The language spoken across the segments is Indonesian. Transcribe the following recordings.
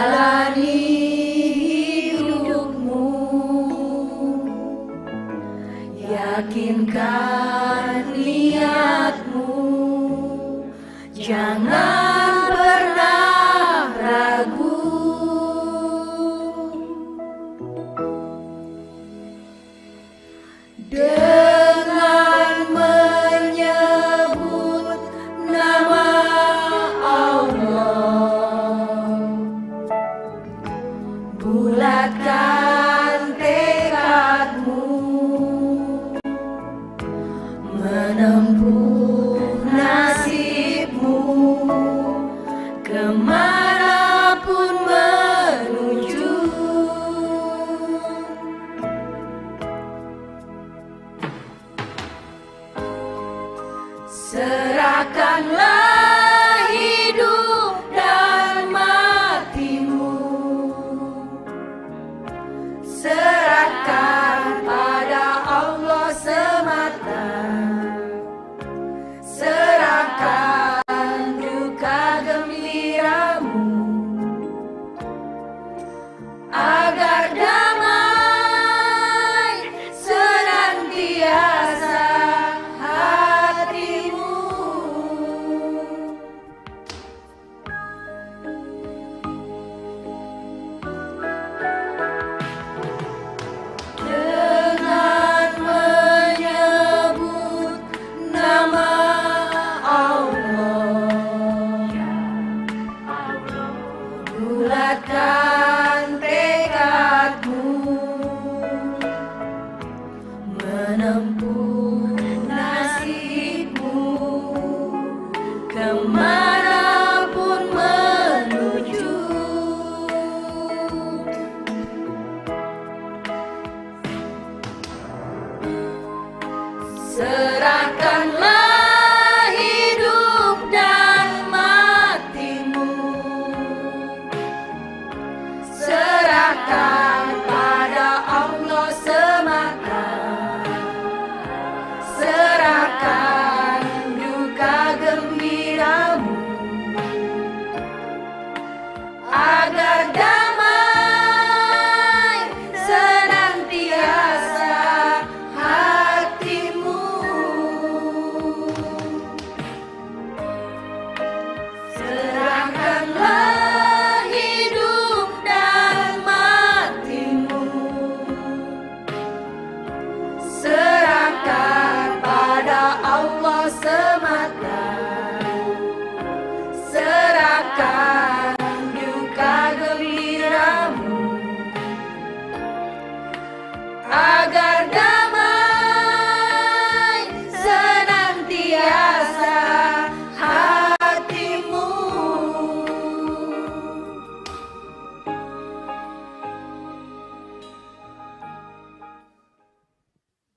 jalani hidupmu, yakinkan niatmu, jangan pernah ragu. Dengan menyebut nama Allah, bulatkan tekadmu, menempuh nasibmu, kemanapun menuju. Serahkanlah hidup dan matimu, serahkan pada Allah semata, serahkan duka gembiramu, agar damai senantiasa hatimu. Dengan menyebut nama Allah, bulatkan tekadmu, menempuh nasibmu, kemanapun menuju. Serahkanlah hidup dan matimu, serahkan pada Allah semata, serahkan duka gembiramu, agar damai senantiasa hatimu. Serahkanlah hidup dan matimu, serahkan pada Allah semata, serahkan duka gembiramu, agar damai senantiasa hatimu.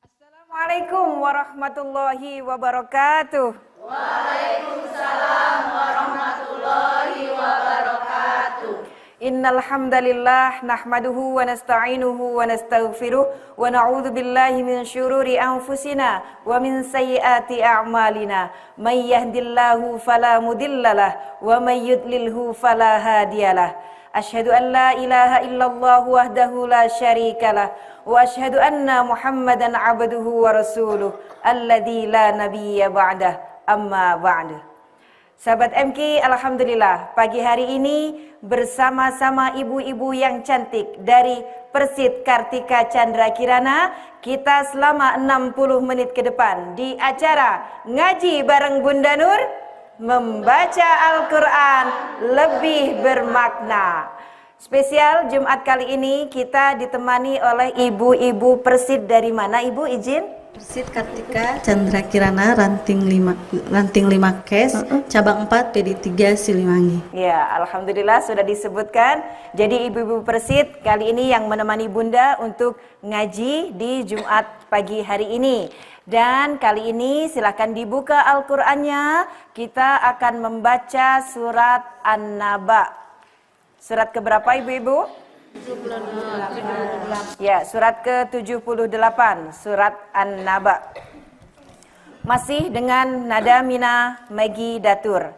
Assalamualaikum warahmatullahi wabarakatuh. Waalaikumsalam warahmatullahi wabarakatuh. Innal hamdalillah nahmaduhu wa nasta'inuhu wa nastaghfiruh wa na'udzu billahi min syururi anfusina wa min sayyiati a'malina. May yahdihillahu fala mudhillalah wa may yudlilhu fala hadiyalah. Asyhadu an la ilaha illallah wahdahu la syarikalah wa asyhadu anna Muhammadan abduhu wa rasuluh alladzi la nabiyya ba'dah. Amma ba'du. Sahabat MK, alhamdulillah pagi hari ini bersama-sama ibu-ibu yang cantik dari Persid Kartika Chandra Kirana, kita selama 60 menit ke depan di acara Ngaji bareng Bunda Nur, membaca Al-Quran lebih bermakna. Spesial Jumat kali ini kita ditemani oleh ibu-ibu Persid dari mana, Ibu, izin? Persid Kartika Chandra Kirana ranting 5 Kes, cabang 4 PD3 Siliwangi. Ya, alhamdulillah sudah disebutkan. Jadi ibu-ibu Persid kali ini yang menemani Bunda untuk ngaji di Jumat pagi hari ini. Dan kali ini silakan dibuka Al-Qur'annya. Kita akan membaca surat An-Naba. Surat keberapa ibu-ibu? Ya, surat ke-78, surat An-Naba. Masih dengan nada Mina Megi Datur.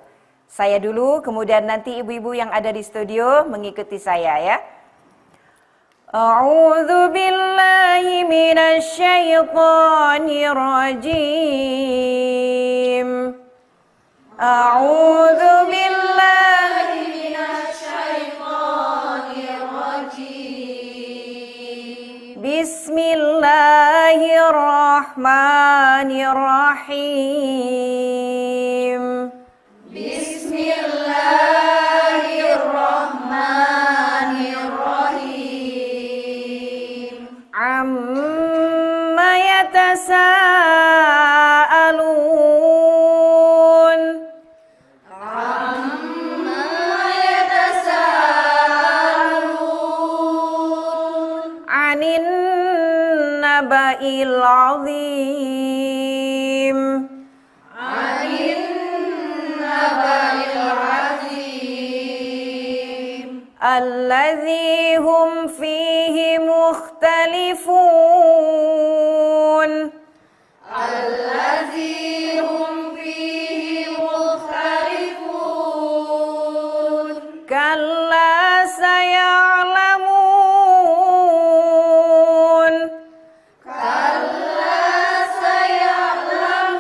Saya dulu, kemudian nanti ibu-ibu yang ada di studio mengikuti saya ya. A'udzu billahi minasy syaithanir rajim. A'udzu billahi minasy syaithanir rajim. Bismillahirrahmanirrahim. Bismillahirrahmanirrahim. Amma yatasaalun. Amma yatasaalun. Anin naba'il azim. الذي هم فيه مختلفون. الذي هم فيه مختلفون. كلا سيعلمون. كلا سيعلمون.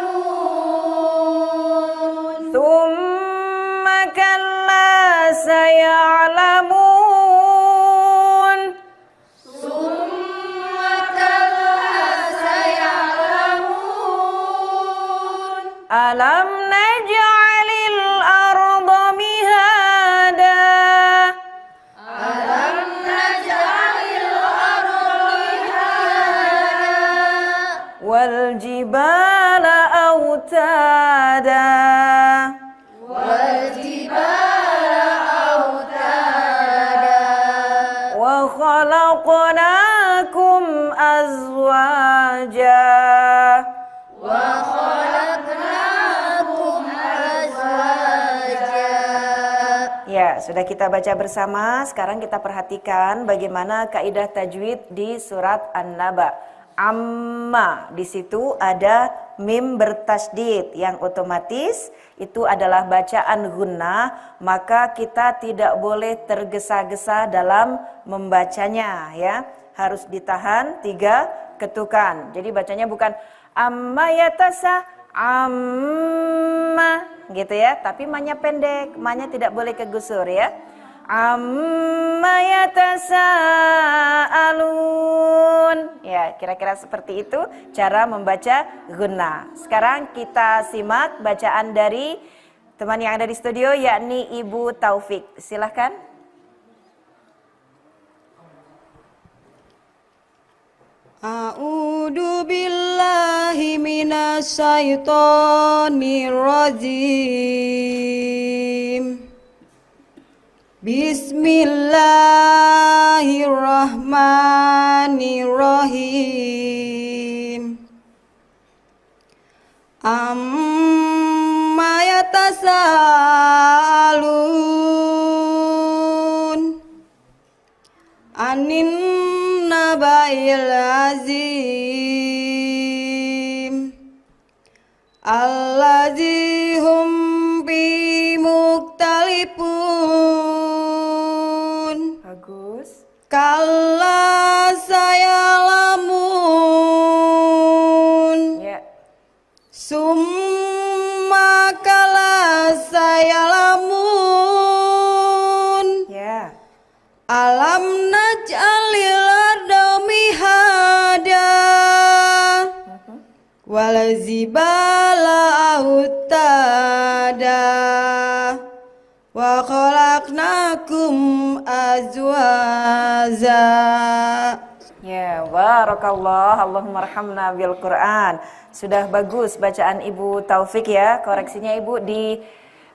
ثم كلا سيعلمون. Alam naj'alil arda mihada. Alam naj'alil arda mihada. Wal jibala autada. Wal jibala autada. Wa khalaqnakum azwaja. Ya, sudah kita baca bersama. Sekarang kita perhatikan bagaimana kaidah tajwid di surat An-Naba. Amma, di situ ada mim bertasydid yang otomatis itu adalah bacaan gunnah, maka kita tidak boleh tergesa-gesa dalam membacanya ya. Harus ditahan 3 ketukan. Jadi bacanya bukan amma yatasa, amma gitu ya, tapi manya pendek, manya tidak boleh kegusur ya. Amma yatasaalun. Ya, kira-kira seperti itu cara membaca gunnah. Sekarang kita simak bacaan dari teman yang ada di studio, yakni Ibu Taufik. Silahkan. A'udzu billahi minasyaitonir rajim. Bismillahirrahmanirrahim. Amma yatasaalun anin naba'il azim allazi hum bi muktalifun. Bagus. Kalla sayalamun. Ya. Summa kalla sayalamun. Ya. Alam naj'alil arda mihada wal jibala autada wa khalaqnakum azwaja. Ya, barakallah, Allahumma arhamna bil Quran. Sudah bagus bacaan Ibu Taufik ya. Koreksinya Ibu di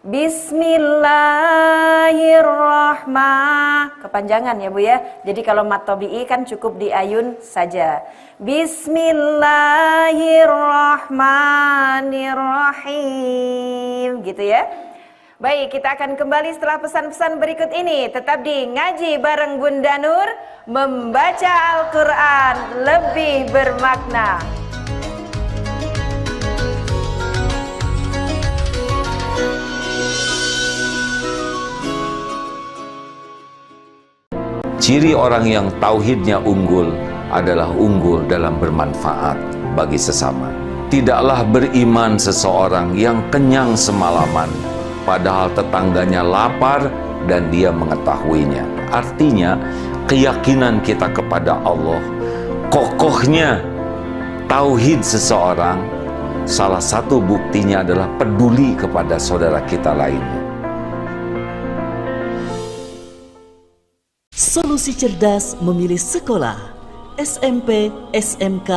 Bismillahirrahmanirrahim. Kepanjangan ya Bu ya. Jadi kalau mat tabi'i kan cukup di ayun saja. Bismillahirrahmanirrahim. Gitu ya. Baik, kita akan kembali setelah pesan-pesan berikut ini. Tetap di Ngaji bareng Bunda Nur, membaca Al-Quran lebih bermakna. Ciri orang yang tauhidnya unggul adalah unggul dalam bermanfaat bagi sesama. Tidaklah beriman seseorang yang kenyang semalaman, padahal tetangganya lapar dan dia mengetahuinya. Artinya, keyakinan kita kepada Allah, kokohnya tauhid seseorang, salah satu buktinya adalah peduli kepada saudara kita lainnya. Solusi cerdas memilih sekolah SMP, SMK,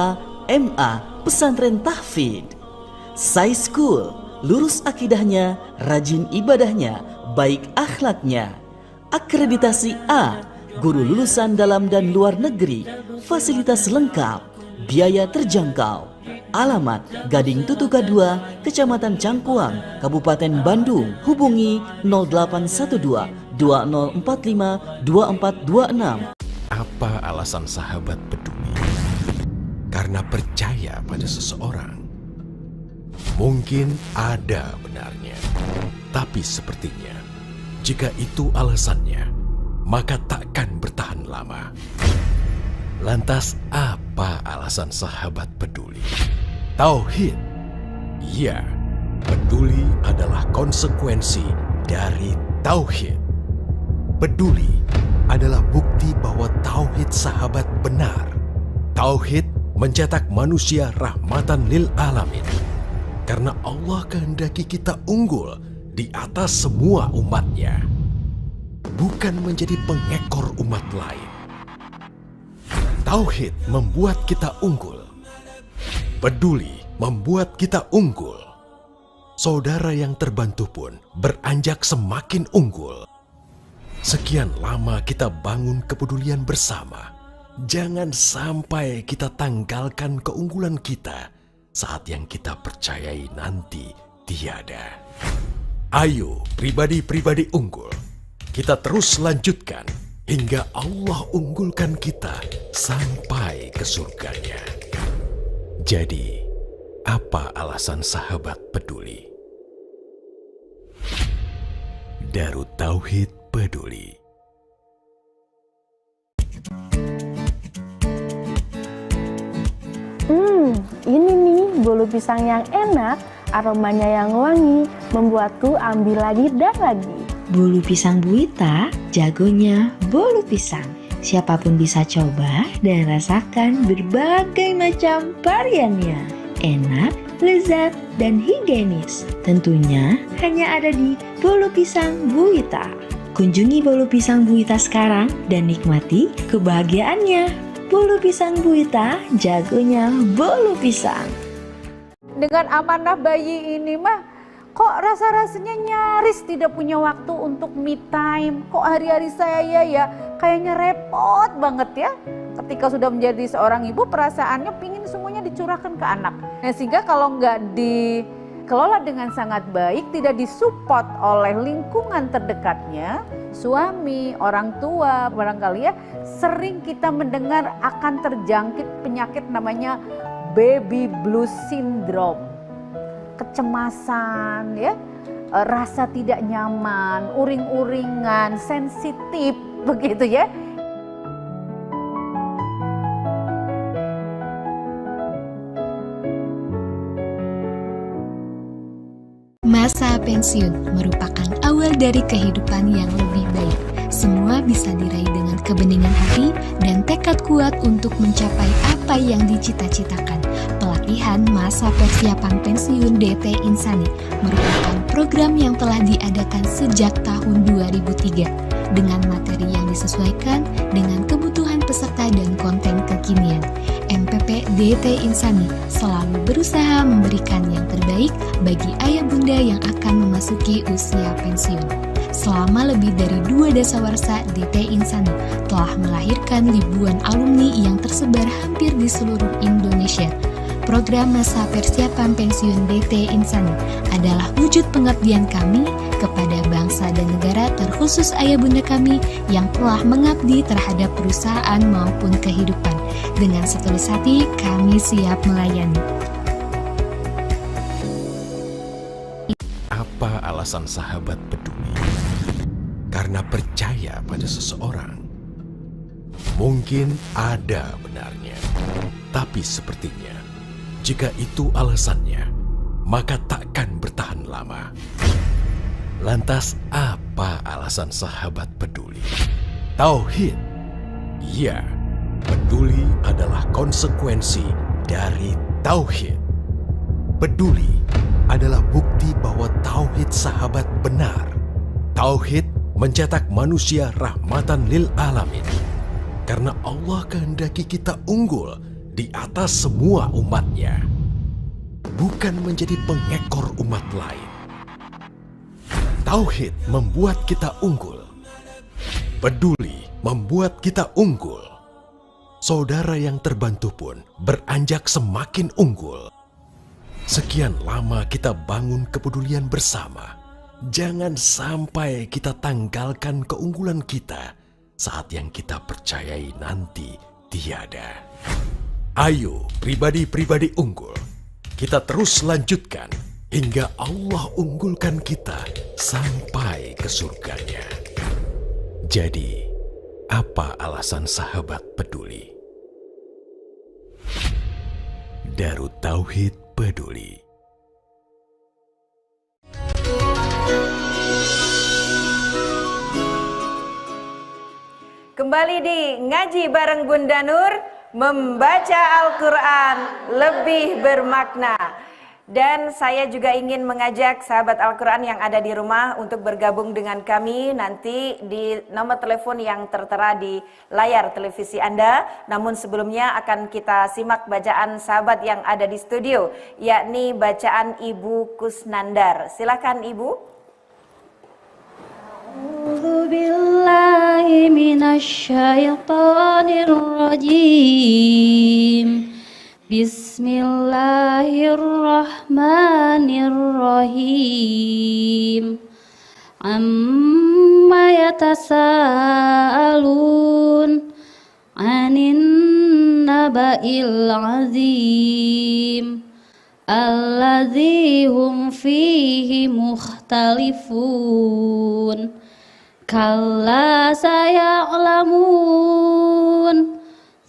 MA, Pesantren Tahfidz. Sai School, lurus akidahnya, rajin ibadahnya, baik akhlaknya. Akreditasi A, guru lulusan dalam dan luar negeri, fasilitas lengkap, biaya terjangkau. Alamat Gading Tutuka 2, Kecamatan Cangkuang, Kabupaten Bandung. Hubungi 0812 2045 2426. Apa alasan sahabat peduli? Karena percaya pada seseorang. Mungkin ada benarnya, tapi sepertinya jika itu alasannya, maka takkan bertahan lama. Lantas apa alasan sahabat peduli? Tauhid. Ya, peduli adalah konsekuensi dari tauhid. Peduli adalah bukti bahwa tauhid sahabat benar. Tauhid mencetak manusia rahmatan lil alamin. Karena Allah kehendaki kita unggul di atas semua umatnya, bukan menjadi pengekor umat lain. Tauhid membuat kita unggul. Peduli membuat kita unggul. Saudara yang terbantu pun beranjak semakin unggul. Sekian lama kita bangun kepedulian bersama. Jangan sampai kita tanggalkan keunggulan kita saat yang kita percayai nanti tiada. Ayo pribadi-pribadi unggul, kita terus lanjutkan hingga Allah unggulkan kita sampai ke surganya. Jadi, apa alasan sahabat peduli? Darut Tauhid Peduli. Ini nih bolu pisang yang enak, aromanya yang wangi, membuatku ambil lagi dan lagi. Bolu pisang Buita, jagonya bolu pisang. Siapapun bisa coba dan rasakan berbagai macam variannya. Enak, lezat, dan higienis. Tentunya hanya ada di bolu pisang Buita. Kunjungi bolu pisang Buita sekarang dan nikmati kebahagiaannya. Bolu pisang Buita, jagonya bolu pisang. Dengan amanah bayi ini mah, kok rasa-rasanya nyaris tidak punya waktu untuk me time. Kok hari-hari saya ya kayaknya repot banget ya. Ketika sudah menjadi seorang ibu, perasaannya pingin semuanya dicurahkan ke anak. Nah, sehingga kalau nggak dikelola dengan sangat baik, tidak disupport oleh lingkungan terdekatnya, suami, orang tua, barangkali ya, sering kita mendengar akan terjangkit penyakit namanya baby blues syndrome. Kecemasan ya, rasa tidak nyaman, uring-uringan, sensitif begitu ya. Masa pensiun merupakan awal dari kehidupan yang lebih baik. Semua bisa diraih dengan kebeningan hati dan tekad kuat untuk mencapai apa yang dicita-citakan. Pelatihan masa persiapan pensiun DT Insani merupakan program yang telah diadakan sejak tahun 2003 dengan materi yang disesuaikan dengan kebutuhan peserta dan konten kekinian. MPP DT Insani selalu berusaha memberikan yang terbaik bagi ayah bunda yang akan memasuki usia pensiun. Selama lebih dari 2 dasawarsa, DT Insani telah melahirkan ribuan alumni yang tersebar hampir di seluruh Indonesia. Program masa persiapan pensiun DT Insani adalah wujud pengabdian kami kepada bangsa dan negara, terkhusus ayah bunda kami yang telah mengabdi terhadap perusahaan maupun kehidupan. Dengan setulus hati, kami siap melayani. Apa alasan sahabat peduli? Karena percaya pada seseorang. Mungkin ada benarnya, tapi sepertinya jika itu alasannya, maka takkan bertahan lama. Lantas apa alasan sahabat peduli? Tauhid. Ya, peduli adalah konsekuensi dari tauhid. Peduli adalah bukti bahwa tauhid sahabat benar. Tauhid mencetak manusia rahmatan lil alamin. Karena Allah kehendaki kita unggul di atas semua umatnya. Bukan menjadi pengekor umat lain. Tauhid membuat kita unggul. Peduli membuat kita unggul. Saudara yang terbantu pun beranjak semakin unggul. Sekian lama kita bangun kepedulian bersama. Jangan sampai kita tanggalkan keunggulan kita saat yang kita percayai nanti tiada. Ayo pribadi-pribadi unggul, kita terus lanjutkan hingga Allah unggulkan kita sampai ke surganya. Jadi, apa alasan sahabat peduli? Darut Tauhid Peduli. Kembali di Ngaji bareng Bunda Nur, membaca Al-Quran lebih bermakna. Dan saya juga ingin mengajak sahabat Al-Quran yang ada di rumah untuk bergabung dengan kami nanti di nomor telepon yang tertera di layar televisi Anda. Namun sebelumnya akan kita simak bacaan sahabat yang ada di studio, yakni bacaan Ibu Kusnandar. Silakan Ibu. أعوذ بالله من الشيطان الرجيم بسم الله الرحمن الرحيم عما يتساءلون عن النبأ العظيم الذي هم فيه مختلفون كلا سيعلمون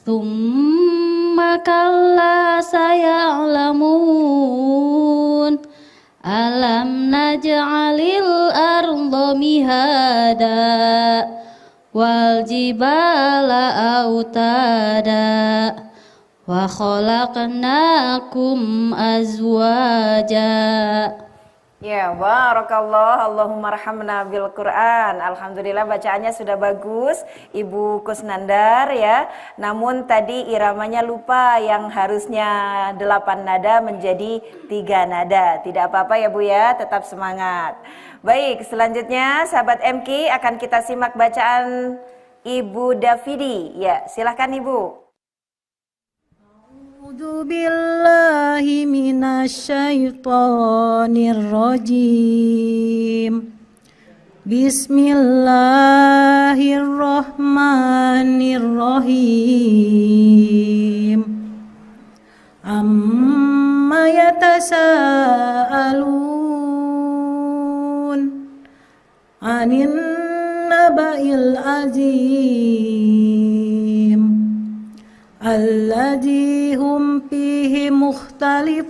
ثم كلا سيعلمون ألم نجعل الأرض مهادا والجبال أوتادا وخلقناكم أزواجا. Ya, barakallah, Allahumma rahamna bil Quran. Alhamdulillah bacaannya sudah bagus Ibu Kusnandar ya. Namun tadi iramanya lupa, yang harusnya 8 nada menjadi 3 nada. Tidak apa-apa ya Bu ya, tetap semangat. Baik, selanjutnya sahabat MK akan kita simak bacaan Ibu Davidi. Ya, silahkan Ibu. A'udzu billahi minasyaitonir rajim. Bismillahirrahmanirrahim. Amma yatasaalun 'anin naba'il azim alladzi hum fihi mukhtalifun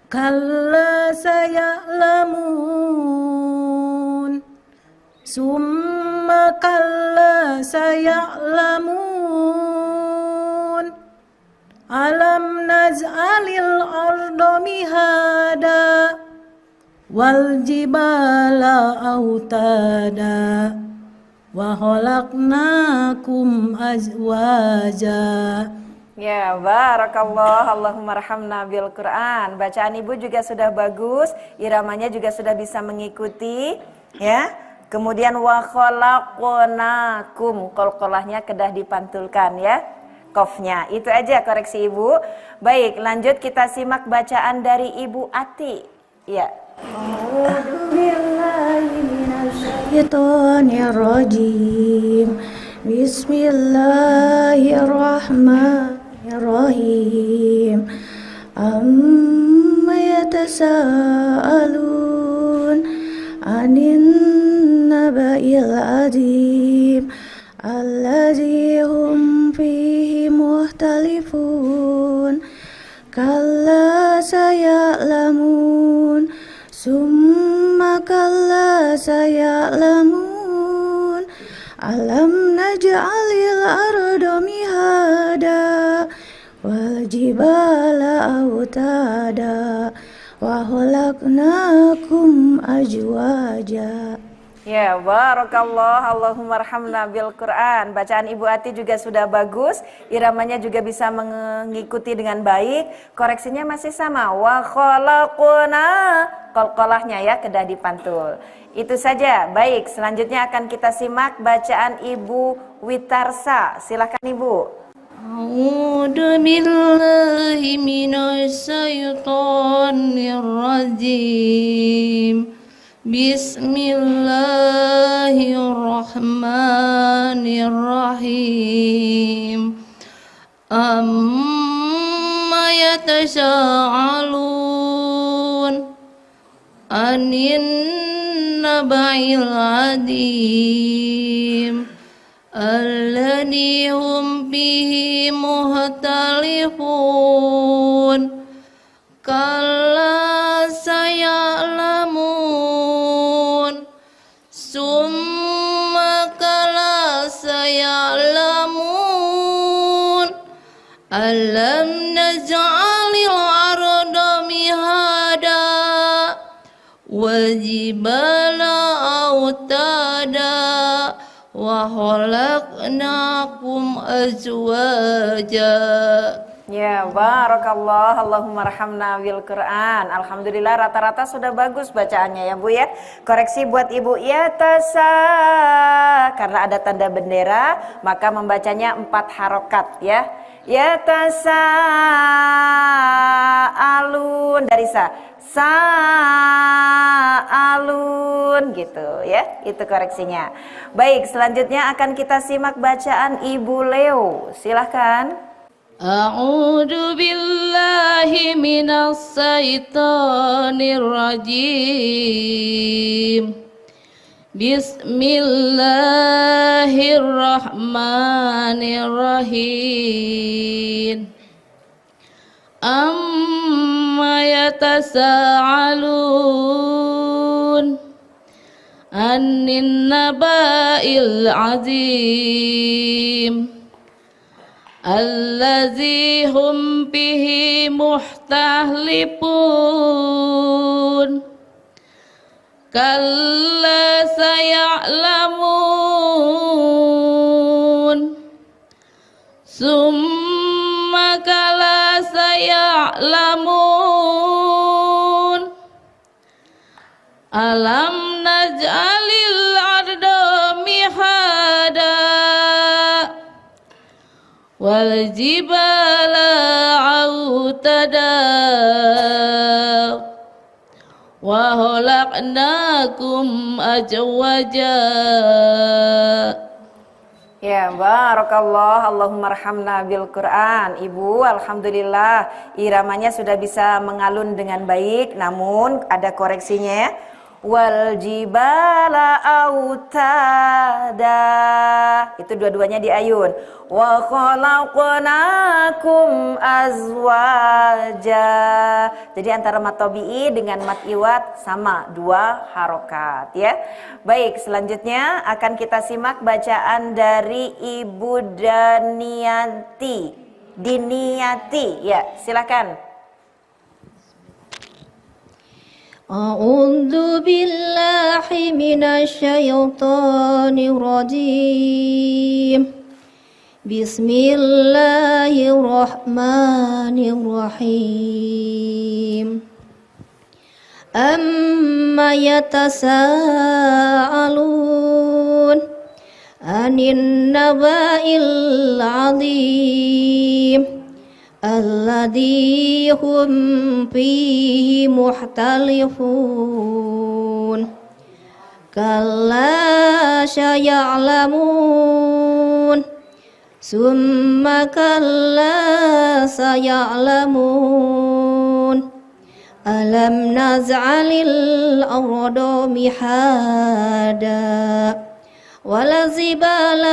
kalla saya'lamun summa kalla saya'lamun alam naj'alil arda mihada wal jibala autada wa khalaqnakum azwaja. Ya, barakallah, Allahumma rahamna bil Quran. Bacaan Ibu juga sudah bagus, iramanya juga sudah bisa mengikuti, ya. Kemudian wa khalaqnakum, qalqalahnya kedah dipantulkan ya, qafnya. Itu aja koreksi Ibu. Baik, lanjut kita simak bacaan dari Ibu Ati. Ya. Bismillahirrahmanirrahim. Bismillahirrahmanirrahim. Amma yatasaalun 'anin naba'il 'azim الذي هم فيه مختلفون كلا سيعلمون ثم كلا سيعلمون ألم نجعل الأرض مهادا والجبال أوتادا وخلقناكم أزواجا. Ya, barakallah, Allahumma arhamna bil Quran. Bacaan Ibu Ati juga sudah bagus, iramanya juga bisa mengikuti dengan baik. Koreksinya masih sama. Wa khalaqna, qalqalahnya ya, kedah dipantul. Itu saja. Baik, selanjutnya akan kita simak bacaan Ibu Witarsa. Silakan Ibu. A'udzu billahi minasy syaithanir rajim. Bismillahirrahmanirrahim. Amma yatasa'alun anin naba'il adim alladhi hum bihi muhtalifun kalla saya'lamun summa kalla saya'lamun alam naj'alil arda mihada wal jibala autada wa khalaqnakum azwaja. Ya, barakallah, Allahumma arhamna bil Quran. Alhamdulillah rata-rata sudah bagus bacaannya ya Bu ya. Koreksi buat Ibu Yatasa, karena ada tanda bendera maka membacanya 4 harokat ya. Yatasa alun dari sa alun gitu ya. Itu koreksinya. Baik, selanjutnya akan kita simak bacaan Ibu Leo. Silahkan. A'udzu billahi minas syaitonir rajim. Bismillahirrahmanirrahim. Amma yatasa'alun anin naba'il azim allazi hum bihi muhtalifun kalla saya'lamun summa kalla saya'lamun alam naj'alil arda mihada wal jibala autada wa khalaqnakum azwaja. Ya, barakallah, Allahumma arhamna bil Quran. Ibu, alhamdulillah iramanya sudah bisa mengalun dengan baik, namun ada koreksinya ya. Wal jibala autada, itu dua-duanya diayun. Wa khalaqnakum azwaja. Jadi antara mat tabi'i dengan mat iwad sama, 2 harokat ya. Baik, selanjutnya akan kita simak bacaan dari Ibu Diniati ya, silakan. A'udzu billahi minasy syaithanir rajim. Bismillahirrahmanirrahim. Amma yatasa'alun anin naba'il 'adzim alladzi hum fihi muhtalifun kalla saya'lamun summa kalla saya'lamun alam naz'alil arda mihada والجبال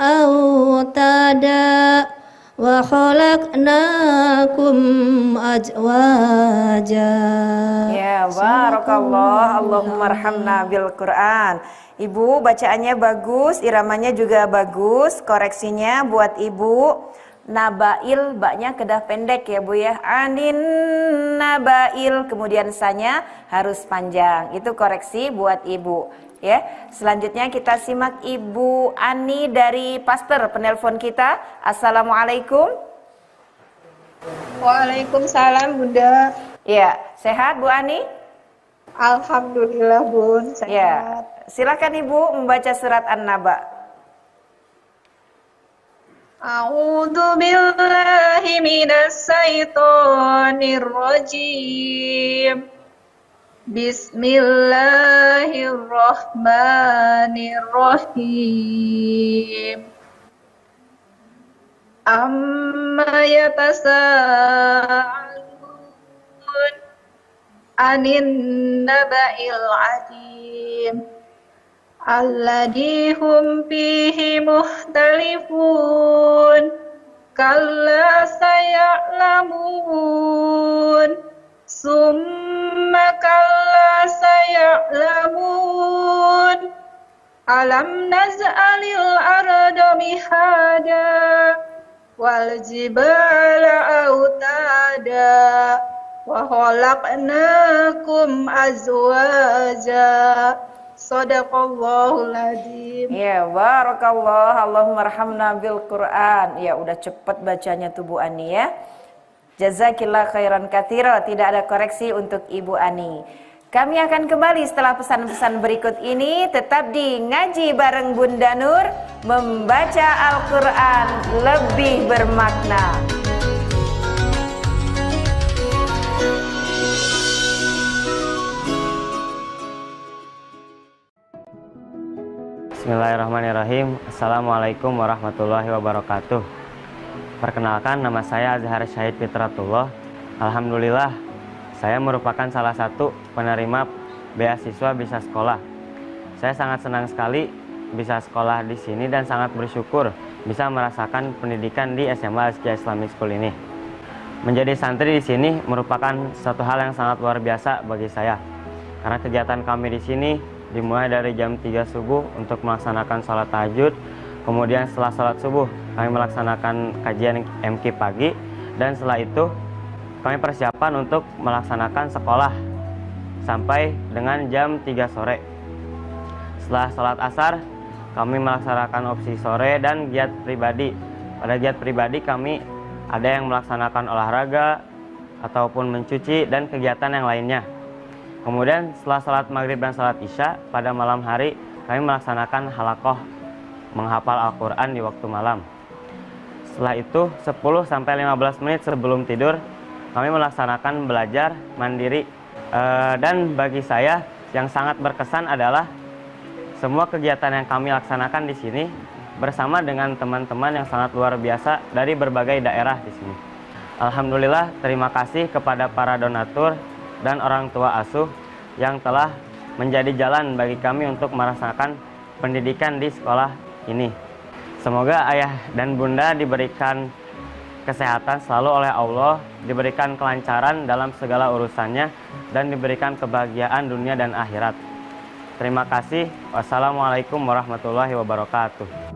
أوتادا وخلقناكم أزواجا. Ya, barakallah. Allahumma arhamna bil Quran. Ibu, bacaannya bagus, iramanya juga bagus, koreksinya buat Ibu. Nabail, baknya kedah pendek ya Bu ya. Anin nabail, kemudian sanya harus panjang. Itu koreksi buat Ibu ya. Selanjutnya kita simak Ibu Ani dari Pasteur, penelpon kita. Assalamualaikum. Waalaikumsalam Bunda. Ya, sehat Bu Ani? Alhamdulillah Bun, sehat. Ya, silakan Ibu membaca surat An-Naba. A'udzu billahi minas syaitonir rajim. Bismillahirrahmanirrahim. Amma yatasaalun anin naba'il 'azim. Alladhi hum fihi mukhtalifun. Kalla saya'lamun. Summa kalla saya'lamun. Alam naz'alil arda mihada. Wal jibala autada. Wa khalaqnakum azwaja. Shadaqallahul adzim. Ya, barakallah. Allahumma arhamna bil Quran. Ya, udah cepet bacanya tuh Bu Ani ya. Jazakillah khairan katsira. Tidak ada koreksi untuk Ibu Ani. Kami akan kembali setelah pesan-pesan berikut ini. Tetap di Ngaji bareng Bunda Nur, membaca Al-Quran lebih bermakna. Bismillahirrahmanirrahim. Assalamualaikum warahmatullahi wabarakatuh. Perkenalkan, nama saya Azhar Syahid Fitratullah. Alhamdulillah, saya merupakan salah satu penerima beasiswa bisa sekolah. Saya sangat senang sekali bisa sekolah di sini dan sangat bersyukur bisa merasakan pendidikan di SMA Azkia Islamic School ini. Menjadi santri di sini merupakan satu hal yang sangat luar biasa bagi saya. Karena kegiatan kami di sini dimulai dari jam 3 subuh untuk melaksanakan sholat tahajud. Kemudian setelah sholat subuh kami melaksanakan kajian MQ pagi. Dan setelah itu kami persiapan untuk melaksanakan sekolah sampai dengan jam 3 sore. Setelah sholat asar kami melaksanakan opsi sore dan giat pribadi. Pada giat pribadi kami ada yang melaksanakan olahraga ataupun mencuci dan kegiatan yang lainnya. Kemudian setelah sholat maghrib dan sholat isya pada malam hari kami melaksanakan halakoh menghafal Al-Quran di waktu malam. Setelah itu 10-15 menit sebelum tidur kami melaksanakan belajar mandiri. Dan bagi saya yang sangat berkesan adalah semua kegiatan yang kami laksanakan di sini bersama dengan teman-teman yang sangat luar biasa dari berbagai daerah di sini. Alhamdulillah, terima kasih kepada para donatur dan orang tua asuh yang telah menjadi jalan bagi kami untuk merasakan pendidikan di sekolah ini. Semoga ayah dan bunda diberikan kesehatan selalu oleh Allah, diberikan kelancaran dalam segala urusannya, dan diberikan kebahagiaan dunia dan akhirat. Terima kasih. Wassalamualaikum warahmatullahi wabarakatuh.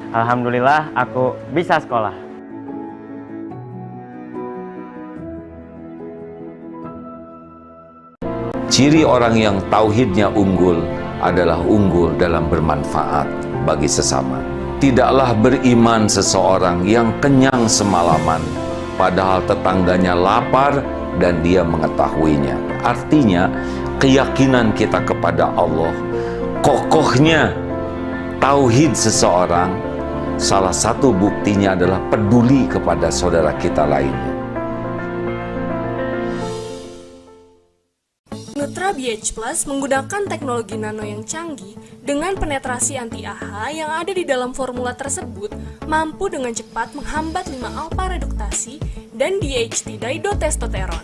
Alhamdulillah, aku bisa sekolah. Ciri orang yang tauhidnya unggul adalah unggul dalam bermanfaat bagi sesama. Tidaklah beriman seseorang yang kenyang semalaman, padahal tetangganya lapar dan dia mengetahuinya. Artinya, keyakinan kita kepada Allah, kokohnya tauhid seseorang, salah satu buktinya adalah peduli kepada saudara kita lainnya. Nutra BH Plus menggunakan teknologi nano yang canggih dengan penetrasi anti-AHA yang ada di dalam formula tersebut mampu dengan cepat menghambat 5 alfa reduktasi dan DHT dihydrotestosteron.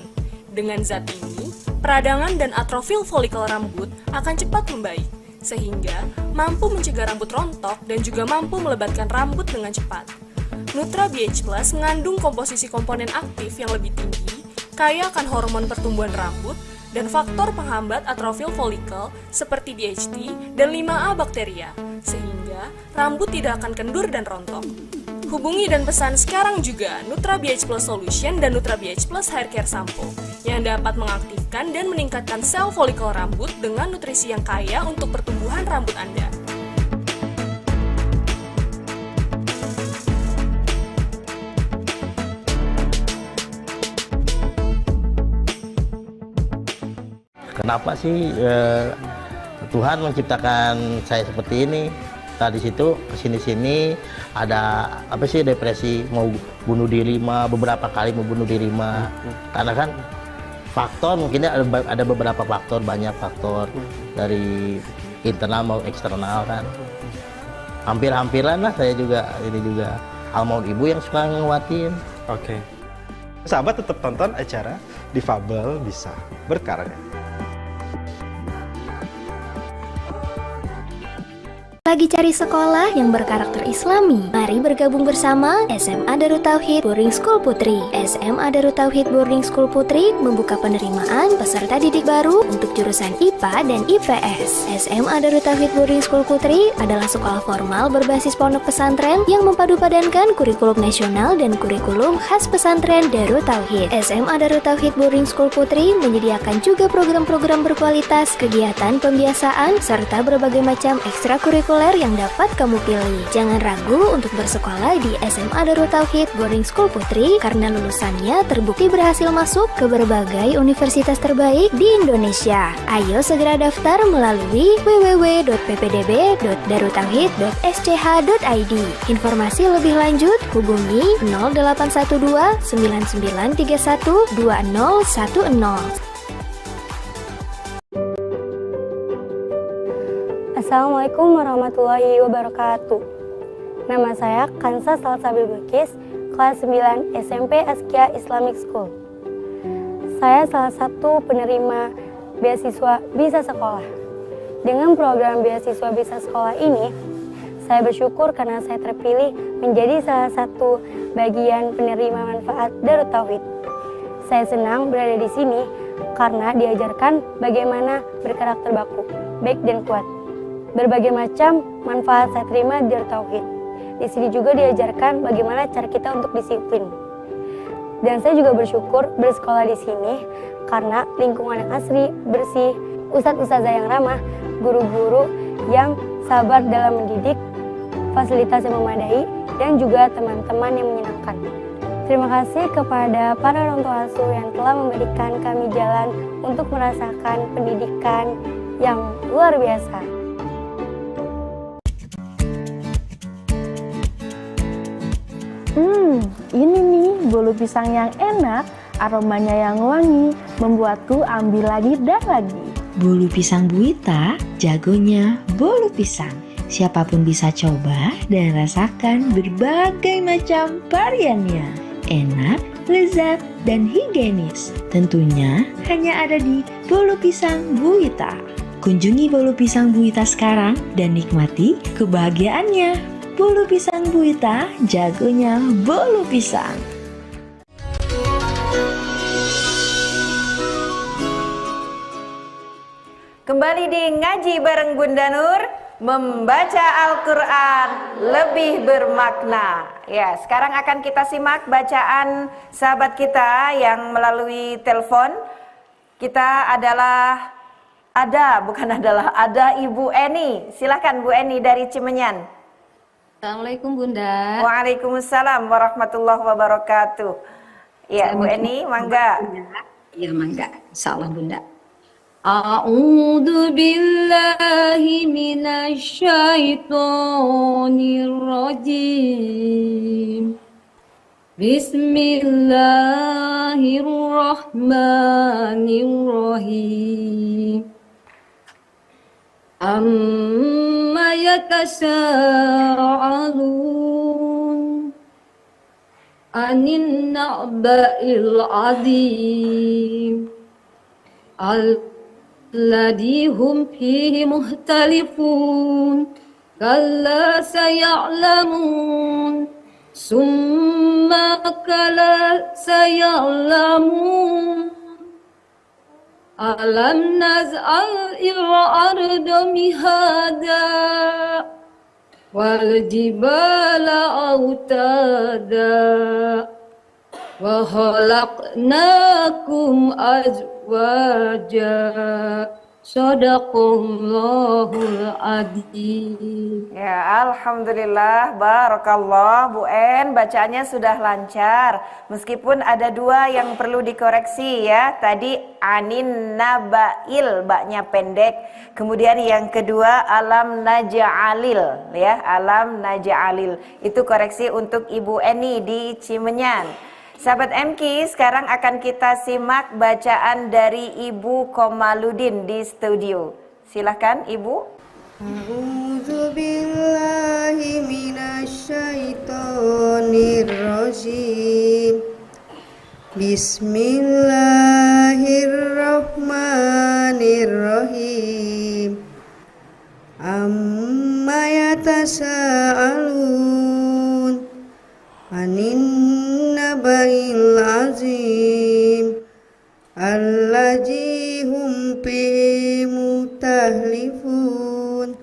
Dengan zat ini, peradangan dan atrofil folikel rambut akan cepat membaik, sehingga mampu mencegah rambut rontok dan juga mampu melebatkan rambut dengan cepat. Nutra BH Plus mengandung komposisi komponen aktif yang lebih tinggi, kaya akan hormon pertumbuhan rambut, dan faktor penghambat atrofil folikel seperti DHT dan 5A bakteria, sehingga rambut tidak akan kendur dan rontok. Hubungi dan pesan sekarang juga Nutra BH Plus Solution dan Nutra BH Plus Hair Care Shampoo yang dapat mengaktifkan dan meningkatkan sel folikel rambut dengan nutrisi yang kaya untuk pertumbuhan rambut Anda. Kenapa sih Tuhan menciptakan saya seperti ini? Di situ kesini-sini ada apa sih, depresi, mau bunuh diri beberapa kali mau bunuh diri karena kan faktor mungkinnya ada beberapa faktor, banyak faktor dari internal mau eksternal kan. Hampir-hampiran lah saya juga, ini juga almarhum ibu yang suka nguatin. Oke. Sahabat tetap tonton acara Difabel Bisa Berkarya. Lagi cari sekolah yang berkarakter Islami? Mari bergabung bersama SMA Darut Tauhid Boarding School Putri. SMA Darut Tauhid Boarding School Putri membuka penerimaan peserta didik baru untuk jurusan IPA dan IPS. SMA Darut Tauhid Boarding School Putri adalah sekolah formal berbasis pondok pesantren yang memadupadankan kurikulum nasional dan kurikulum khas pesantren Darut Tauhid. SMA Darut Tauhid Boarding School Putri menyediakan juga program-program berkualitas, kegiatan pembiasaan, serta berbagai macam ekstrakurikuler yang dapat kamu pilih. Jangan ragu untuk bersekolah di SMA Darut Tauhid Boarding School Putri karena lulusannya terbukti berhasil masuk ke berbagai universitas terbaik di Indonesia. Ayo segera daftar melalui www.ppdb.darutauhid.sch.id. Informasi lebih lanjut hubungi 0812 9931 2010. Assalamualaikum warahmatullahi wabarakatuh. Nama saya Kansa Salsabil Bilqis, kelas 9 SMP Askia Islamic School. Saya salah satu penerima beasiswa Bisa Sekolah. Dengan program beasiswa Bisa Sekolah ini, saya bersyukur karena saya terpilih menjadi salah satu bagian penerima manfaat Darut Tauhid. Saya senang berada di sini karena diajarkan bagaimana berkarakter baku, baik dan kuat. Berbagai macam manfaat saya terima di Darut Tauhid. Di sini juga diajarkan bagaimana cara kita untuk disiplin. Dan saya juga bersyukur bersekolah di sini karena lingkungan yang asri, bersih, ustadz-ustazah yang ramah, guru-guru yang sabar dalam mendidik, fasilitas yang memadai, dan juga teman-teman yang menyenangkan. Terima kasih kepada para orang tua asuh yang telah memberikan kami jalan untuk merasakan pendidikan yang luar biasa. Ini nih bolu pisang yang enak, aromanya yang wangi, membuatku ambil lagi dan lagi. Bolu pisang Buita, jagonya bolu pisang. Siapapun bisa coba dan rasakan berbagai macam variannya. Enak, lezat, dan higienis. Tentunya hanya ada di bolu pisang Buita. Kunjungi bolu pisang Buita sekarang dan nikmati kebahagiaannya. Bolu pisang Buita, jagonya bolu pisang. Kembali di Ngaji bareng Bunda Nur, membaca Al-Quran lebih bermakna. Ya, sekarang akan kita simak bacaan sahabat kita yang melalui telepon. Kita adalah ada Ibu Eni. Silakan Bu Eni dari Cimenyan. Assalamualaikum Bunda. Waalaikumsalam warahmatullahi wabarakatuh. Ya, Bu Eni, mangga. Ya, mangga. Insyaallah Bunda. A'udzu billahi minasy syaithanir rajim. Bismillahirrahmanirrahim. Amma yatasa'alun anin na'ba'il azim alladhi hum fihi muhtalifun kalla saya'lamun summa kalla saya'lamun alam naz'al arda mihada wal jibala autada wa khalaqnakum azwaja sadaqallahul adzim. Ya, alhamdulillah, barakallah. Bu En, bacaannya sudah lancar. Meskipun ada dua yang perlu dikoreksi ya. Tadi anin nabail, baknya pendek. Kemudian yang kedua alam naja'alil ya, alam naja'alil. Itu koreksi untuk Ibu Eni di Cimenyan. Sahabat MK, sekarang akan kita simak bacaan dari Ibu Komaludin di studio. Silahkan Ibu. A'udzu billahi minasyaitonir rajim. Bismillahirrahmanirrahim. Amma yatasaalun anin nabail azim allazi hum fi mutahlifun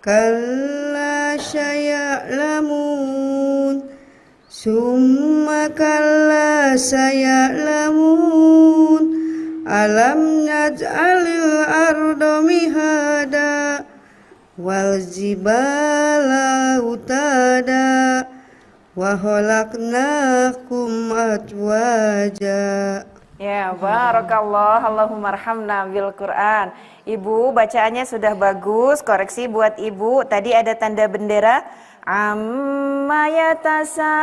kalla saya'lamun summa kalla saya'lamun alam naj'alil arda mihada wal jibala utada wa khalaqnakum azwaja. Ya, barakallah, Allahumma arhamna bil Quran. Ibu, bacaannya sudah bagus. Koreksi buat Ibu. Tadi ada tanda bendera amma yatasa.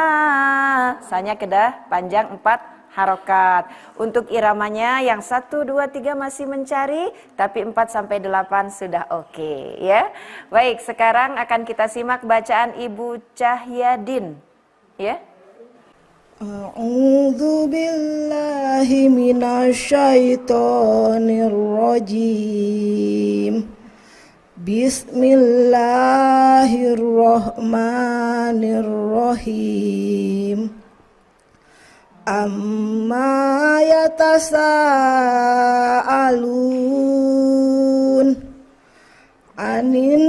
Sanya kedah panjang 4 harokat. Untuk iramanya yang 1, 2, 3 masih mencari, tapi 4 sampai 8 sudah oke ya. Baik, sekarang akan kita simak bacaan Ibu Cahyadin. Ya. A'udzu billahi minasyaitonir rajim. Bismillahirrahmanirrahim. Amma yatasaalun anin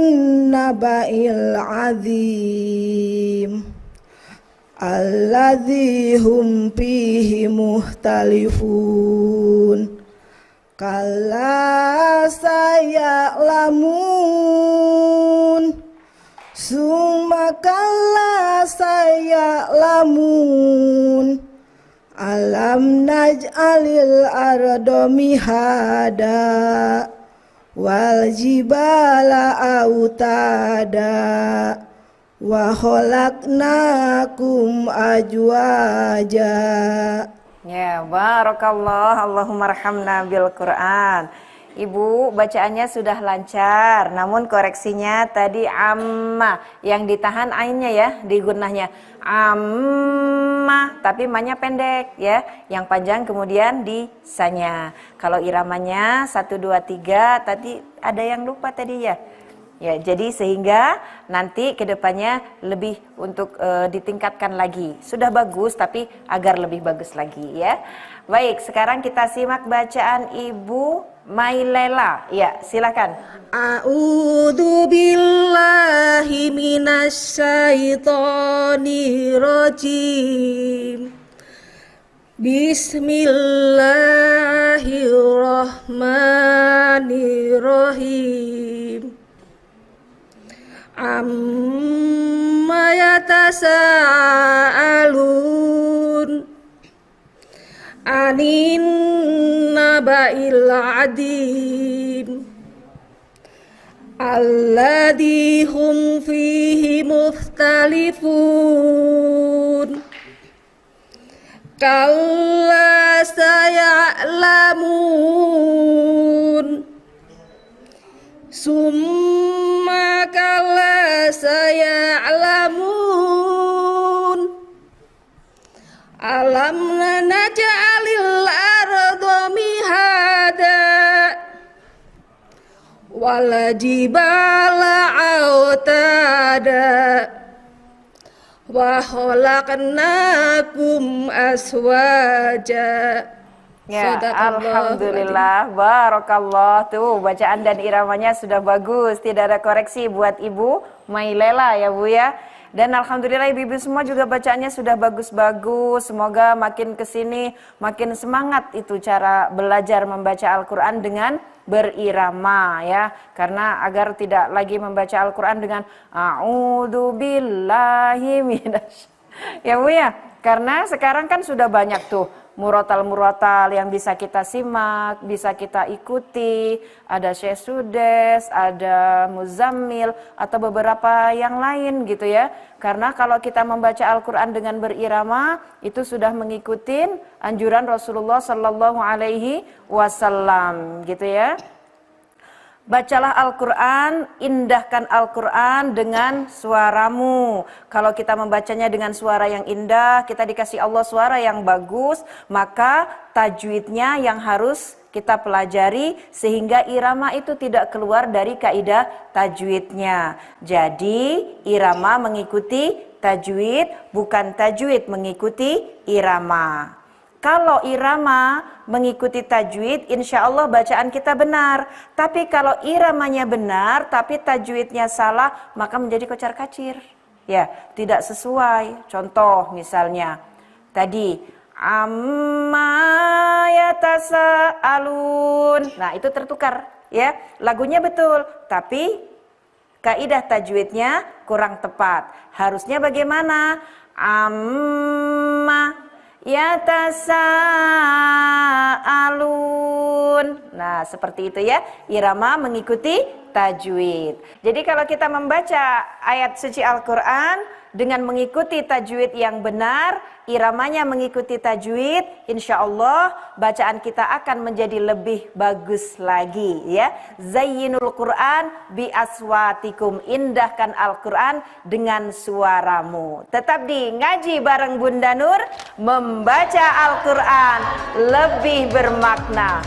naba'il azim alladzi hum fihi muhtalifun kalla saya'lamun summa kalla saya'lamun alam naj'alil arda mihada wal jibala autada wa khalaqnakum azwaja. Ya, barakallah, Allahumma arhamna bil Quran. Ibu, bacaannya sudah lancar, namun koreksinya tadi amma, yang ditahan ainnya ya, di gunnahnya. Amma, tapi manya pendek ya, yang panjang kemudian di sanya. Kalau iramanya 1, 2, 3, tadi ada yang lupa tadi ya. Ya, jadi sehingga nanti kedepannya lebih untuk ditingkatkan lagi. Sudah bagus tapi agar lebih bagus lagi ya. Baik, sekarang kita simak bacaan Ibu Mailela. Ya, silakan. A'udzu billahi minasyaitonir rajim. Bismillahirrahmanirrahim. Amma yatasaalun anin naba'il adim alladzi hum fihi mukhtalifun kalla saya'lamun summa kalla saya'lamun wal jibala autada wa khalaqnakum aswaja. Ya, alhamdulillah, barakallah. Tuh, bacaan dan iramanya sudah bagus, tidak ada koreksi buat Ibu Mailela ya Bu ya. Dan alhamdulillah ibu-ibu semua juga bacaannya sudah bagus-bagus. Semoga makin kesini makin semangat itu cara belajar membaca Al-Quran dengan berirama ya. Karena agar tidak lagi membaca Al-Quran dengan a'udzubillahi minasy. Ya Bu ya, karena sekarang kan sudah banyak tuh murotal-murotal yang bisa kita simak, bisa kita ikuti. Ada Syekh Sudes, ada Muzammil, atau beberapa yang lain gitu ya. Karena kalau kita membaca Al-Quran dengan berirama, itu sudah mengikuti anjuran Rasulullah Sallallahu Alaihi Wasallam gitu ya. Bacalah Al-Quran, indahkan Al-Quran dengan suaramu. Kalau kita membacanya dengan suara yang indah, kita dikasih Allah suara yang bagus, maka tajwidnya yang harus kita pelajari sehingga irama itu tidak keluar dari kaidah tajwidnya. Jadi irama mengikuti tajwid, bukan tajwid mengikuti irama. Kalau irama mengikuti tajwid, insya Allah bacaan kita benar. Tapi kalau iramanya benar, tapi tajwidnya salah, maka menjadi kocar-kacir. Ya, tidak sesuai. Contoh misalnya, tadi, amma yatasa'alun. Nah, itu tertukar. Ya, lagunya betul, tapi kaidah tajwidnya kurang tepat. Harusnya bagaimana? Amma yatasa'alun. Nah, seperti itu ya. Irama mengikuti tajwid. Jadi kalau kita membaca ayat suci Al-Quran dengan mengikuti tajwid yang benar, iramanya mengikuti tajwid, insya Allah bacaan kita akan menjadi lebih bagus lagi ya. Zayyinul Quran bi aswatikum, indahkan Al-Quran dengan suaramu. Tetap di Ngaji Bareng Bunda Nur, membaca Al-Quran lebih bermakna.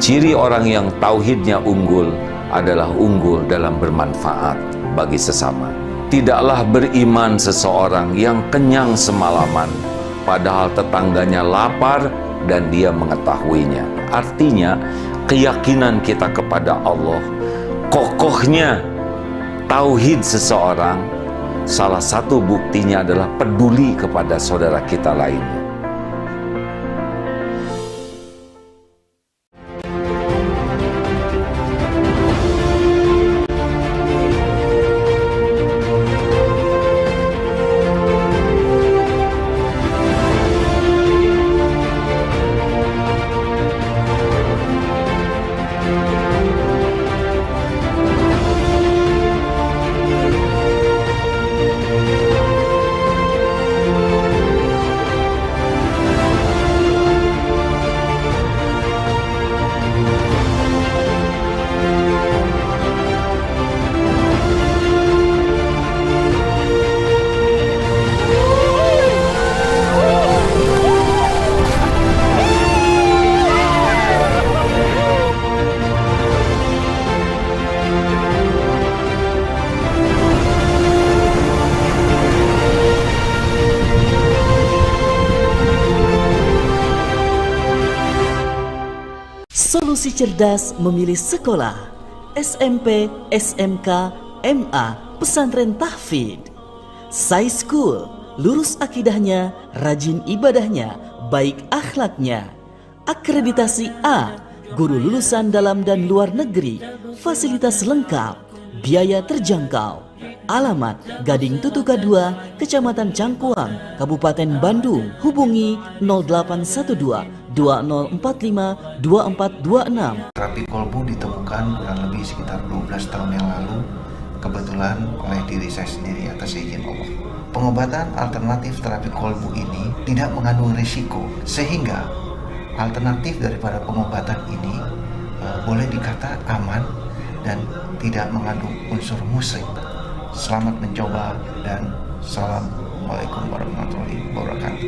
Ciri orang yang tauhidnya unggul adalah unggul dalam bermanfaat bagi sesama. Tidaklah beriman seseorang yang kenyang semalaman, padahal tetangganya lapar dan dia mengetahuinya. Artinya, keyakinan kita kepada Allah, kokohnya tauhid seseorang, salah satu buktinya adalah peduli kepada saudara kita lainnya. Solusi cerdas memilih sekolah SMP, SMK, MA, Pesantren Tahfidz. Sai School, lurus akidahnya, rajin ibadahnya, baik akhlaknya. Akreditasi A, guru lulusan dalam dan luar negeri, fasilitas lengkap, biaya terjangkau. Alamat Gading Tutuka 2, Kecamatan Cangkuang, Kabupaten Bandung. Hubungi 0812 2045 2426. Terapi kolbu ditemukan kurang lebih sekitar 12 tahun yang lalu, kebetulan oleh diri saya sendiri atas izin Allah. Pengobatan alternatif terapi kolbu ini tidak mengandung risiko, sehingga alternatif daripada pengobatan ini boleh dikata aman dan tidak mengandung unsur musyrik. Selamat mencoba dan salam Wassalamualaikum warahmatullahi wabarakatuh.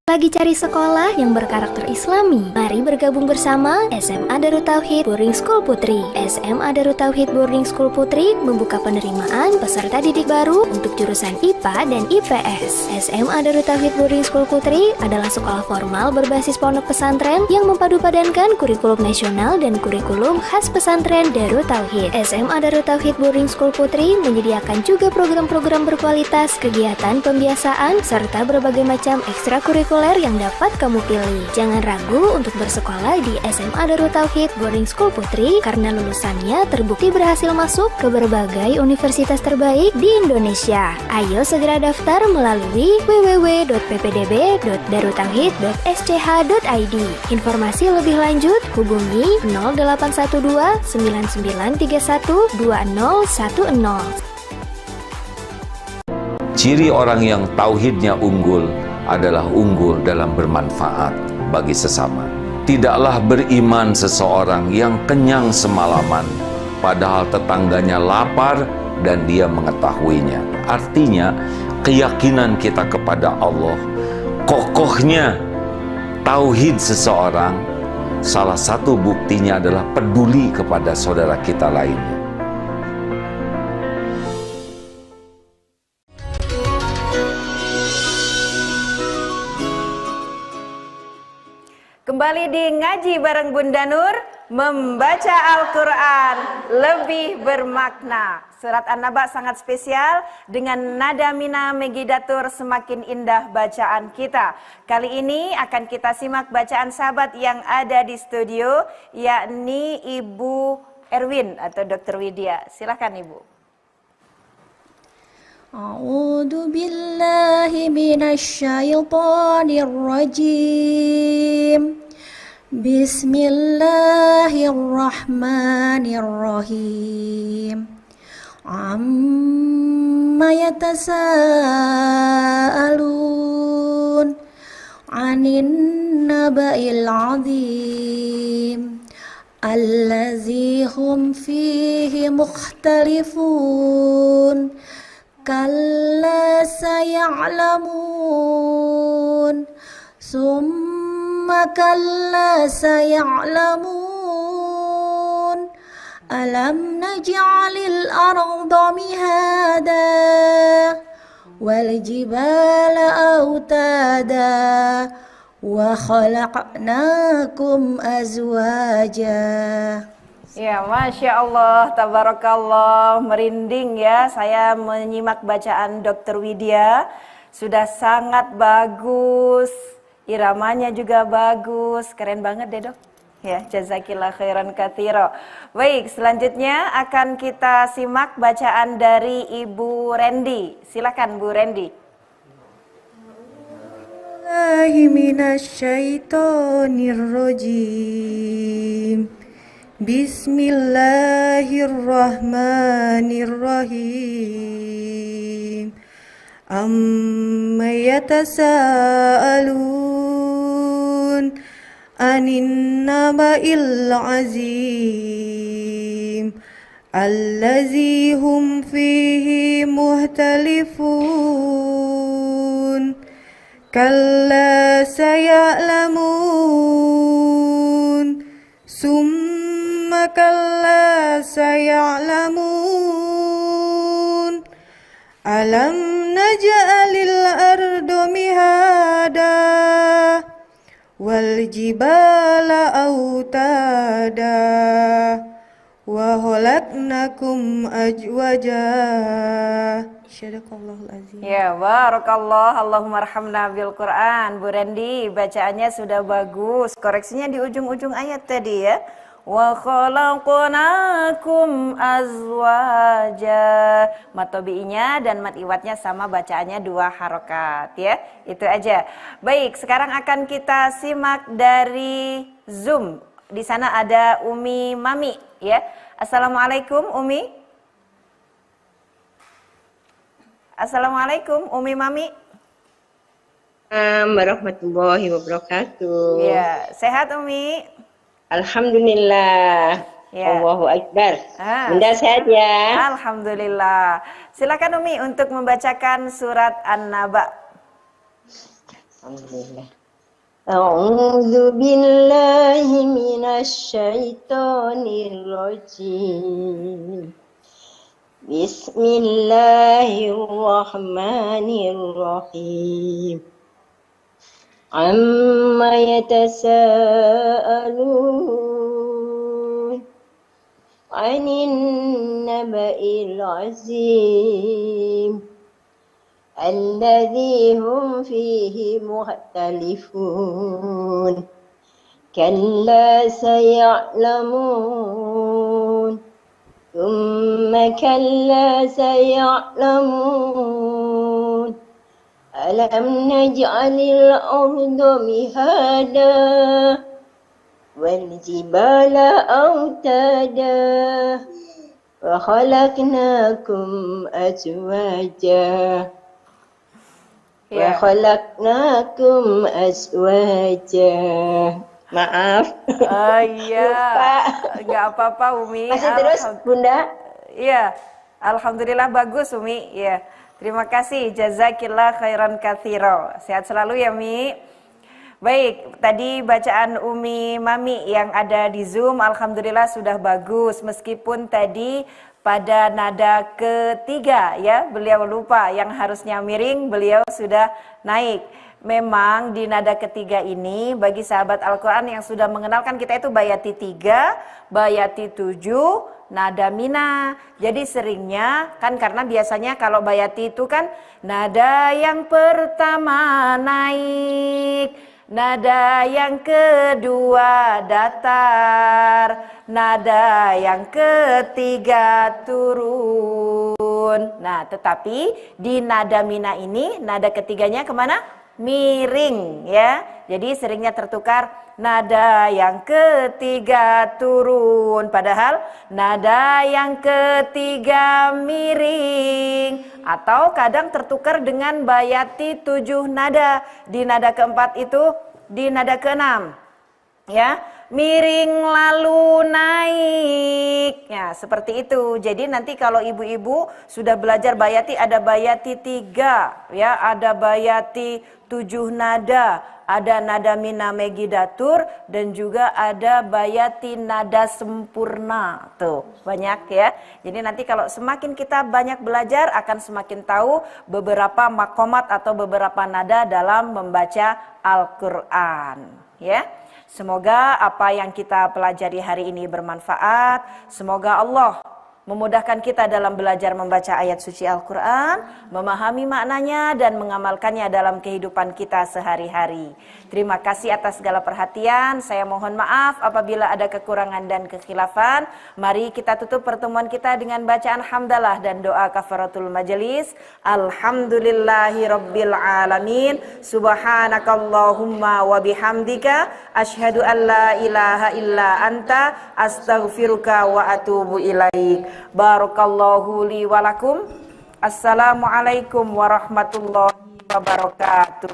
Lagi cari sekolah yang berkarakter Islami? Mari bergabung bersama SMA Darut Tauhid Boarding School Putri. SMA Darut Tauhid Boarding School Putri membuka penerimaan peserta didik baru untuk jurusan IPA dan IPS. SMA Darut Tauhid Boarding School Putri adalah sekolah formal berbasis pondok pesantren yang memadupadankan kurikulum nasional dan kurikulum khas pesantren Darut Tauhid. SMA Darut Tauhid Boarding School Putri menyediakan juga program-program berkualitas, kegiatan pembiasaan, serta berbagai macam ekstrakurikuler yang dapat kamu pilih. Jangan ragu untuk bersekolah di SMA Darut Tauhid Boarding School Putri karena lulusannya terbukti berhasil masuk ke berbagai universitas terbaik di Indonesia. Ayo segera daftar melalui www.ppdb.darutauhid.sch.id. Informasi lebih lanjut hubungi 0812 9931 2010. Ciri orang yang tauhidnya unggul adalah unggul dalam bermanfaat bagi sesama. Tidaklah beriman seseorang yang kenyang semalaman, padahal tetangganya lapar dan dia mengetahuinya. Artinya, keyakinan kita kepada Allah, kokohnya tauhid seseorang, salah satu buktinya adalah peduli kepada saudara kita lainnya. Kembali di Ngaji bareng Bunda Nur, membaca Al-Quran lebih bermakna. Surat An-Naba sangat spesial dengan nada mina megidatur semakin indah bacaan kita. Kali ini akan kita simak bacaan sahabat yang ada di studio, yakni Ibu Erwin atau Dr. Widya. Silakan Ibu. A'udzu billahi minasyaitonir rajim. Bismillahirrahmanirrahim. Amma yatasaalun 'anin naba'il 'adzim allazi hum fihi mukhtalifun. Kalla saya'lamun summa kalla saya'lamun alam naj'alil arda mihada wal jibala autada wa khalaqnakum azwaja. Ya, Masya Allah, Tabarakallah, merinding ya saya menyimak bacaan Dr. Widya. Sudah sangat bagus, iramanya juga bagus, keren banget deh dok. Ya, jazakillah khairan katsira. Baik, selanjutnya akan kita simak bacaan dari Ibu Rendi. Silakan Bu Rendi. Bismillahirrahmanirrahim. Bismillahirrahmanirrahim. Amma yatasaalun 'anin naba'il 'azim allazi hum fihi muhtalifun. Kalla saya'lamun summa kalla saya'lamun alam naj'alil arda mihada wal jibala autada wa khalaqnakum azwaja. Syadaqallahul azim. Ya, barakallah, Allahumma arhamna bil Quran. Bu Rendi, bacaannya sudah bagus. Koreksinya di ujung-ujung ayat tadi ya. Wa khalaqnakum azwaja. Mat tobi'inya dan mat iwatnya sama, bacaannya 2 harokat ya. Itu aja. Baik, sekarang akan kita simak dari Zoom. Di sana ada Umi Mami ya. Assalamualaikum Umi. Assalamualaikum Umi Mami. Warahmatullahi wabarakatuh. Ya, sehat Umi? Alhamdulillah. Ya. Allahu Akbar. Ah. Bunda sehat ya. Alhamdulillah. Silakan Umi untuk membacakan surat An-Naba. Alhamdulillah. A'udzu billahi minasy syaithanir rajim. Bismillahirrahmanirrahim. Amma yatasaalun 'anil naba'il 'azim alladzi hum fihi mukhtalifun. Kalla saya'lamun. ثم كلا سيعلمون ألم نجعل الأرض مهادا والجبال أوتادا وخلقناكم أزواجا وخلقناكم أزواجا. Maaf. Iya. Enggak apa-apa Umi. Masih terus Bunda? Iya. Alhamdulillah bagus Umi. Iya. Terima kasih. Jazakillah khairan katsira. Sehat selalu ya Mi. Baik, tadi bacaan Umi Mami yang ada di Zoom alhamdulillah sudah bagus meskipun tadi pada nada ketiga ya, beliau lupa yang harusnya miring, beliau sudah naik. Memang di nada ketiga ini bagi sahabat Al-Quran yang sudah mengenalkan kita itu bayati 3, bayati 7, nada mina. Jadi seringnya kan karena biasanya kalau bayati itu kan nada yang pertama naik, nada yang kedua datar, nada yang ketiga turun. Nah tetapi di nada mina ini nada ketiganya kemana? Miring ya. Jadi seringnya tertukar nada yang ketiga turun padahal nada yang ketiga miring, atau kadang tertukar dengan bayati 7 nada. Di nada keempat itu di nada keenam ya, miring lalu naik ya, seperti itu. Jadi nanti kalau ibu-ibu sudah belajar bayati, ada bayati 3 ya, ada bayati 7 nada, ada nada mina megidatur, dan juga ada bayati nada sempurna. Tuh banyak ya. Jadi nanti kalau semakin kita banyak belajar akan semakin tahu beberapa makomat atau beberapa nada dalam membaca Al-Quran ya. Semoga apa yang kita pelajari hari ini bermanfaat. Semoga Allah memudahkan kita dalam belajar membaca ayat suci Al-Quran, memahami maknanya dan mengamalkannya dalam kehidupan kita sehari-hari. Terima kasih atas segala perhatian. Saya mohon maaf apabila ada kekurangan dan kekhilafan. Mari kita tutup pertemuan kita dengan bacaan hamdalah dan doa kafaratul majelis. Alhamdulillahi rabbil alamin. Subhanakallahumma wa bihamdika asyhadu an la ilaha illa anta astaghfiruka wa atubu ilaik. Barakallahu li walakum. Assalamualaikum warahmatullahi wabarakatuh.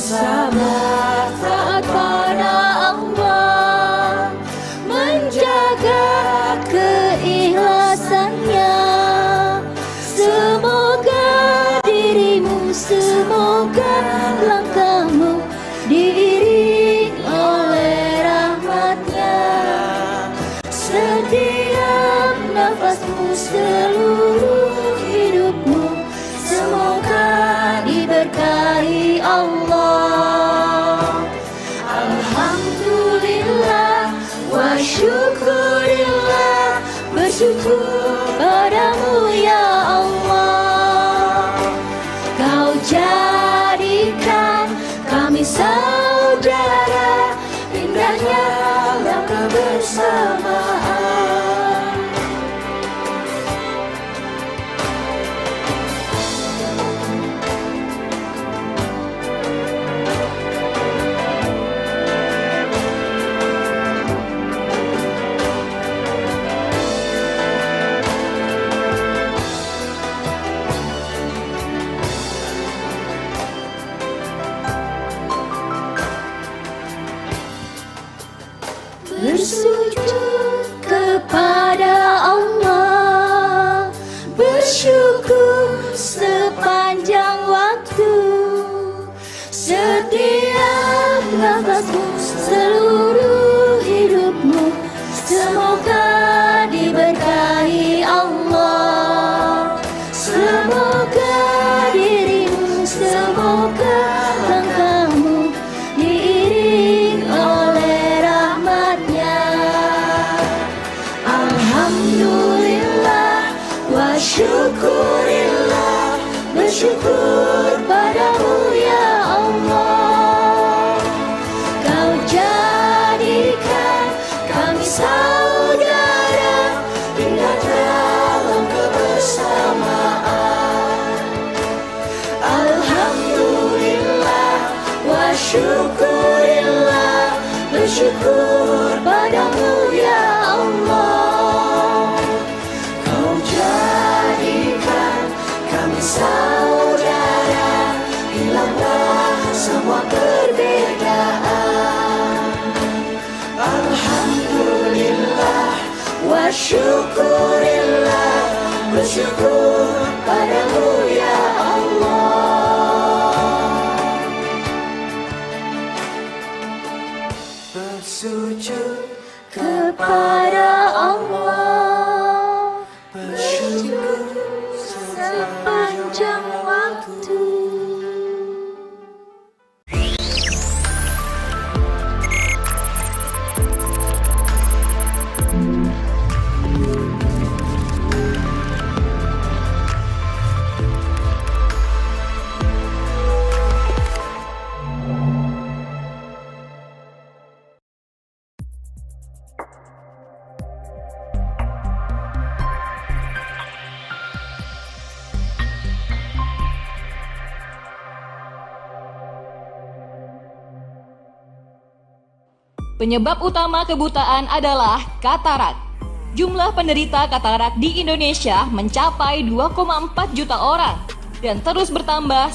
bersama, taat pada Allah, menjaga keikhlasannya. Semoga dirimu, semoga langkahmu diiringi oleh rahmatnya. Setiap nafasmu, seluruh hidupmu, semoga diberkahi Allah. Alhamdulillah wa syukurillah, bersyukur padamu ya Allah. Kau jadikan kami saudara, indahnya dalam kebersamaan. Bersujud kepada Allah, bersyukur sepanjang waktu. Setiap nafasmu, seluruh hidupmu, semoga diberkahi Allah. Semoga dirimu, semoga langkahmu diiringi oleh rahmatnya. Alhamdulillah wa syukurillah, bersyukur padamu ya Allah. Kau jadikan kami saudara, indah dalam kebersamaan. Alhamdulillah wa syukurillah, bersyukur padamu ya Allah. Kau jadikan kami saudara, hilanglah semua perbedaan. Alhamdulillah wa syukurillah, bersyukur padamu ya Allah. Bersujud kepada Allah, bersyukur sepanjang waktu. Penyebab utama kebutaan adalah katarak. Jumlah penderita katarak di Indonesia mencapai 2,4 juta orang dan terus bertambah